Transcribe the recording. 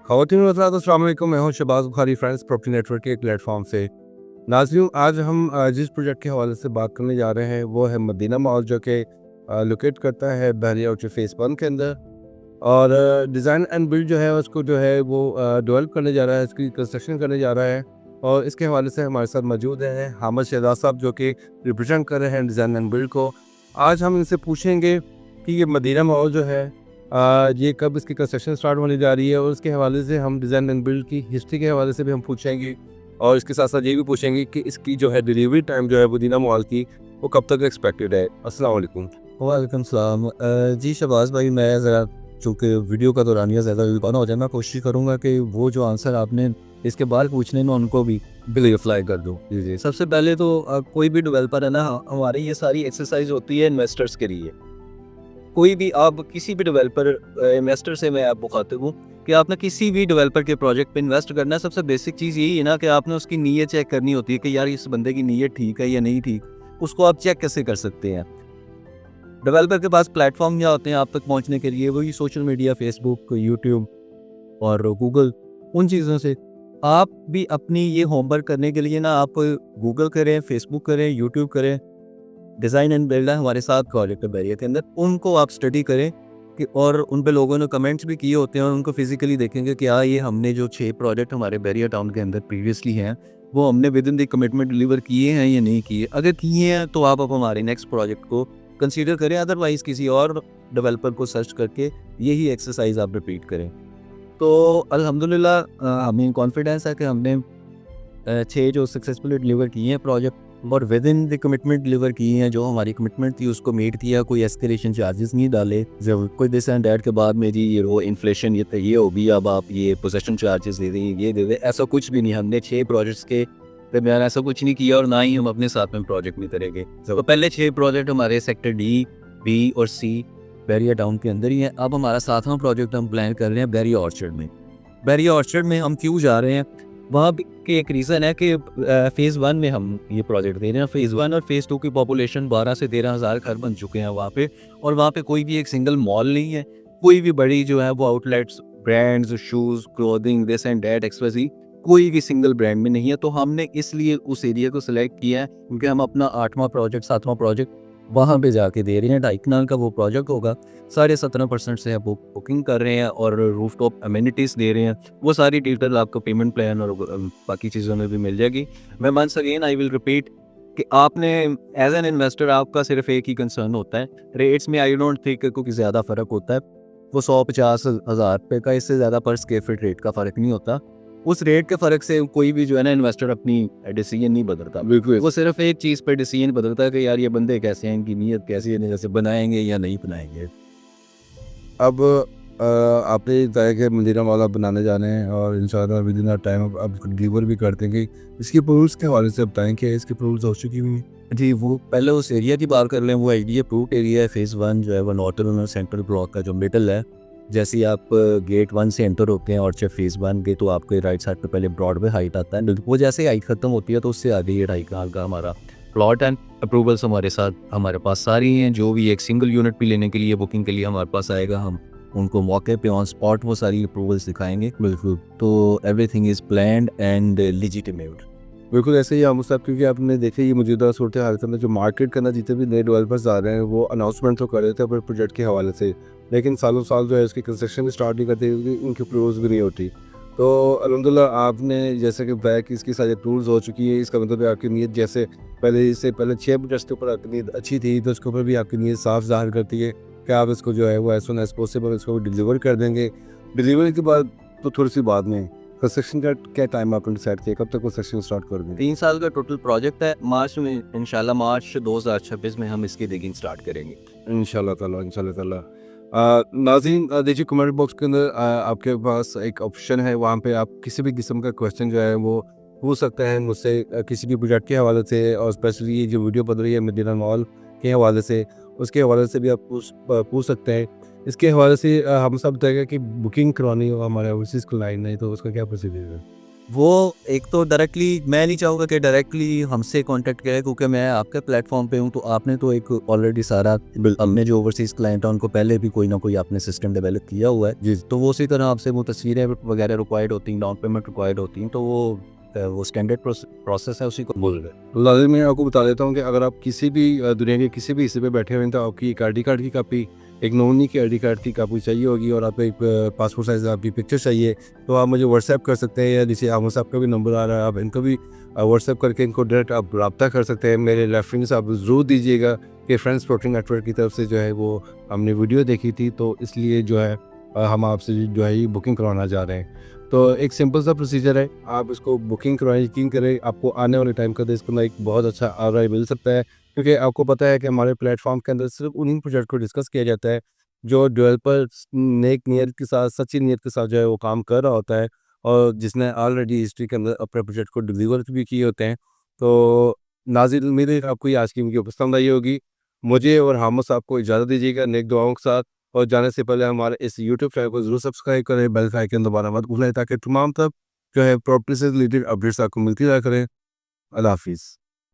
ख़वातीन व हज़रात, अस्सलाम वालेकुम। मैं हूं Shahbaz Bukhari, Friends Property Network के एक प्लेटफॉर्म से। नाज़रीन, आज हम जिस प्रोजेक्ट के हवाले से बात करने जा रहे हैं वो है मदीना मॉल, जो कि लोकेट करता है बहरिया आउटलेट फेज़ 1 के अंदर। और डिज़ाइन एंड बिल्ड जो है उसको जो है वो डेवलप करने जा रहा है, इसकी कंस्ट्रक्शन करने जा रहा है। और इसके हवाले से हमारे साथ मौजूद हैं हामिद शहजाद साहब, जो कि रिप्रेजेंट कर रहे हैं डिज़ाइन एंड बिल्ड को। आज हम इनसे पूछेंगे कि ये मदीना मॉल जो है ये कब इसकी कंस्ट्रक्शन स्टार्ट होने जा रही है, और उसके हवाले से हम डिज़ाइन एंड बिल्ड की हिस्ट्री के हवाले से भी हम पूछेंगे। और इसके साथ साथ ये भी पूछेंगे कि इसकी जो है डिलीवरी टाइम जो है मदीना मॉल की वो कब तक एक्सपेक्टेड है। अस्सलाम वालेकुम। वालेकुम सलाम। जी शहबाज भाई, मैं ज़रा चूँकि वीडियो का दौरानिया ज़्यादा ना हो जाए, मैं कोशिश करूँगा कि वो जो आंसर आपने इसके बाद पूछने में उनको भी बिल्कुल अप्लाई कर दूँ। जी जी। सबसे पहले तो कोई भी डेवलपर है ना, हमारी ये सारी एक्सरसाइज होती है इन्वेस्टर्स के लिए। कोई भी आप किसी भी डेवलपर इन्वेस्टर से मैं आप मुखातिब हूँ कि आपने किसी भी डेवलपर के प्रोजेक्ट पे इन्वेस्ट करना है, सबसे बेसिक चीज़ यही है ना कि आपने उसकी नीयत चेक करनी होती है कि यार इस बंदे की नीयत ठीक है या नहीं ठीक। उसको आप चेक कैसे कर सकते हैं? डेवलपर के पास प्लेटफॉर्म क्या होते हैं आप तक पहुंचने के लिए? वही सोशल मीडिया, फेसबुक, यूट्यूब और गूगल। उन चीज़ों से आप भी अपनी ये होमवर्क करने के लिए ना आप गूगल करें, फेसबुक करें, यूट्यूब करें। डिज़ाइन एंड बिल्ड है हमारे साथ प्रोजेक्ट है बैरियर के अंदर, उनको आप स्टडी करें कि और उन पे लोगों ने कमेंट्स भी किए होते हैं और उनको फिजिकली देखेंगे कि हाँ, ये हमने जो 6 प्रोजेक्ट हमारे बैरियर टाउन के अंदर प्रीवियसली हैं वो हमने with in the commitment deliver किए हैं या नहीं किए। अगर किए हैं तो आप अब हमारे नेक्स्ट प्रोजेक्ट को कंसीडर करें, अदरवाइज किसी और डेवलपर को सर्च करके यही एक्सरसाइज आप रिपीट करें। तो अल्हम्दुलिल्लाह हमें कॉन्फिडेंस है कि हमने 6 जो सक्सेसफुली डिलीवर किए हैं प्रोजेक्ट और with in the commitment deliver किए हैं। जो हमारी कमिटमेंट थी उसको मीट किया, कोई एस्केलेशन चार्जेस नहीं डाले, जब कोई दिस एंड दैट के बाद मेरी ये वो इन्फ्लेशन ये होगी, अब आप ये पोजेशन चार्जेस दे दें, ये दे दें, ऐसा कुछ भी नहीं। हमने 6 प्रोजेक्ट्स के दरमियान ऐसा कुछ नहीं किया और ना ही हम अपने साथ में प्रोजेक्ट में करेंगे। तो पहले 6 प्रोजेक्ट हमारे सेक्टर डी, बी और सी बैरिया टाउन के अंदर ही हैं। अब हमारा 7वां प्रोजेक्ट हम प्लान कर रहे हैं बैरिया ऑर्चर्ड में। बैरिया ऑर्चर्ड में हम क्यों जा रहे हैं? वहाँ के एक रीज़न है कि फ़ेज़ 1 में हम ये प्रोजेक्ट दे रहे हैं। फ़ेज़ 1 और फ़ेज़ 2 की पॉपुलेशन 12 से 13 हज़ार घर बन चुके हैं वहाँ पे, और वहाँ पे कोई भी एक सिंगल मॉल नहीं है। कोई भी बड़ी जो है वो outlets, brands, shoes, clothing, this and that XYZ, कोई भी सिंगल ब्रांड में नहीं है। तो हमने इसलिए उस एरिया को सिलेक्ट किया है क्योंकि हम अपना 8वां प्रोजेक्ट, 7वां प्रोजेक्ट वहाँ पे जाके दे रहे हैं। 2.5 कनाल का वो प्रोजेक्ट होगा। 17.5% से आप बुकिंग कर रहे हैं और रूफटॉप अमेनिटीज़ दे रहे हैं। वो सारी डिटेल आपको पेमेंट प्लान और बाकी चीज़ों में भी मिल जाएगी। मैं once again I will repeat कि आपने एज एन इन्वेस्टर आपका सिर्फ एक ही कंसर्न होता है, रेट्स में आई डोंट थिंक कोई ज़्यादा फ़र्क होता है। वो 150 हज़ार रुपये का, इससे ज़्यादा पर स्क्वायर फीट रेट का फ़र्क नहीं होता। उस रेट के फ़र्क से कोई भी जो है ना इन्वेस्टर अपनी डिसीजन नहीं बदलता। बिल्कुल। वो सिर्फ एक चीज़ पर डिसीजन बदलता है कि यार ये बंदे कैसे हैं, इनकी नीयत कैसी है, जैसे बनाएंगे या नहीं बनाएंगे। अब आपने बताया कि मदीना मॉल आप बनाने जा रहे हैं और इंशाल्लाह विद इन टाइम आप डिलीवर भी कर देंगे। इसकी अप्रूवल्स के हवाले से बताएं कि इसकी अप्रूवल्स हो चुकी हुई हैं? जी, वो पहले उस एरिया की बात कर लें। वो आईडी अप्रूव्ड एरिया है। फ़ेज़ 1 जो है वो नॉर्दर्न और सेंट्रल ब्लॉक का जो मिडल है। जैसे ही आप गेट 1 से एंटर होते हैं और जब फ़ेज़ 1 के, तो आपके राइट साइड पे पहले ब्रॉडवे हाइट आता है। वो जैसे ही हाइट खत्म होती है तो उससे आगे ये 2.5 कनाल का हमारा प्लॉट एंड अप्रूवल्स हमारे साथ हमारे पास सारी हैं। जो भी एक सिंगल यूनिट भी लेने के लिए, बुकिंग के लिए हमारे पास आएगा, हम उनको मौके पे ऑन स्पॉट वो सारी अप्रूवल्स दिखाएंगे। बिल्कुल। तो everything is planned and legitimate. बिल्कुल ऐसे ही हम साहब, क्योंकि आपने देखे ये मौजूदा सूरत हाल के अंदर जो मार्केट करना, जितने भी नए डेवलपर्स आ रहे हैं वो अनाउंसमेंट तो कर रहे थे अपने प्रोजेक्ट के हवाले से, लेकिन सालों साल जो है इसकी कंस्ट्रक्शन भी स्टार्ट नहीं करते क्योंकि उनकी अप्रूवल्स भी नहीं होती। तो अल्हम्दुलिल्लाह आपने जैसे कि बताया कि इसकी सारी अप्रूवल्स हो चुकी है, इसका मतलब है आपकी नीयत, जैसे पहले इससे पहले 6 प्रोजेक्ट्स के ऊपर आपकी नीयत अच्छी थी, तो इसके ऊपर भी आपकी नीयत साफ ज़ाहिर करती है कि आप इसको जो है वो एज सुन एज पॉसिबल इसको डिलीवर कर देंगे। डिलीवरी के बाद तो थोड़ी सी बाद में कंस्ट्रक्शन का क्या टाइम आपने डिसाइड किया, कब तक कंस्ट्रक्शन स्टार्ट कर देंगे? 3 साल का टोटल प्रोजेक्ट है। मार्च में इंशाल्लाह, मार्च 2026 में हम इसकी डिगिंग स्टार्ट करेंगे। इंशाल्लाह ताला, इंशाल्लाह ताला। नाज़रीन, देखिए कमेंट बॉक्स के अंदर आपके पास एक ऑप्शन है, वहाँ पे आप किसी भी किस्म का क्वेश्चन जो है वो पूछ सकते हैं मुझसे, किसी भी प्रोजेक्ट के हवाले से, और स्पेशली ये जो वीडियो बन रही है मदीना मॉल के हवाले से, उसके हवाले से भी आप पूछ सकते हैं। इसके हवाले से हम सब बताएगा कि बुकिंग करवानी हो हमारे ओवरसीज़ क्लाइंट ने, तो उसका क्या प्रोसीजर है? वो एक तो डायरेक्टली मैं नहीं चाहूँगा कि डायरेक्टली हमसे कांटेक्ट करें, क्योंकि मैं आपके प्लेटफॉर्म पे हूँ, तो आपने तो एक ऑलरेडी सारा अपने जो ओवरसीज़ क्लाइंट हैं उनको पहले भी कोई ना कोई आपने सिस्टम डेवलप किया हुआ है, जी। तो वो उसी तरह आपसे वो तस्वीरें वगैरह रिक्वायर्ड होती हैं, डाउन पेमेंट रिक्वायर्ड होती हैं, तो वो स्टैंडर्ड प्रोसेस है, उसी को बोल रहे हैं। तो लाजिम मैं आपको बता देता हूँ कि अगर आप किसी भी दुनिया के किसी भी हिस्से पे बैठे हुए हैं, तो आपकी एक आईडी कार्ड की कापी, एक नॉमिनी की आईडी कार्ड की कापी चाहिए होगी, और आपको एक पासपोर्ट साइज़ आपकी पिक्चर चाहिए, तो आप मुझे व्हाट्सएप कर सकते हैं, या जैसे आमो साहब का भी नंबर आ रहा है, आप इनको भी व्हाट्सएप करके इनको डायरेक्ट आप रब्ता कर सकते हैं। मेरे रेफरेंस आप ज़रूर दीजिएगा कि फ्रेंड्स प्रोटीन नेटवर्क की तरफ से जो है वो हमने वीडियो देखी थी, तो इसलिए जो है हम आपसे जो है ये बुकिंग करवाना चाह रहे हैं। तो एक सिंपल सा प्रोसीजर है, आप इसको बुकिंग करवाएं, यकीन करें आपको आने वाले टाइम का इसको ना एक बहुत अच्छा आरओआई मिल सकता है, क्योंकि आपको पता है कि हमारे प्लेटफॉर्म के अंदर सिर्फ उन्हीं प्रोजेक्ट को डिस्कस किया जाता है जो डेवलपर नेक नीयत के साथ, सच्ची नीयत के साथ जो है वो काम कर रहा होता है, और जिसने ऑलरेडी हिस्ट्री के अंदर अपने प्रोजेक्ट को डिलीवर भी किए होते हैं। तो नाज़रीन, उम्मीद है कि आपको ये आज की वीडियो पसंद आई होगी। मुझे और हामिद साहब को इजाज़त दीजिएगा नेक दुआओं के साथ, और जाने से पहले हमारे इस यूट्यूब चैनल को ज़रूर सब्सक्राइब करें, बेल का आइकन दबाना मत भूलें, ताकि तमाम तब जो है प्रॉपर्टी से रिलेटेड अपडेट्स आपको मिलती रहा करें। अल्लाह हाफ़िज़।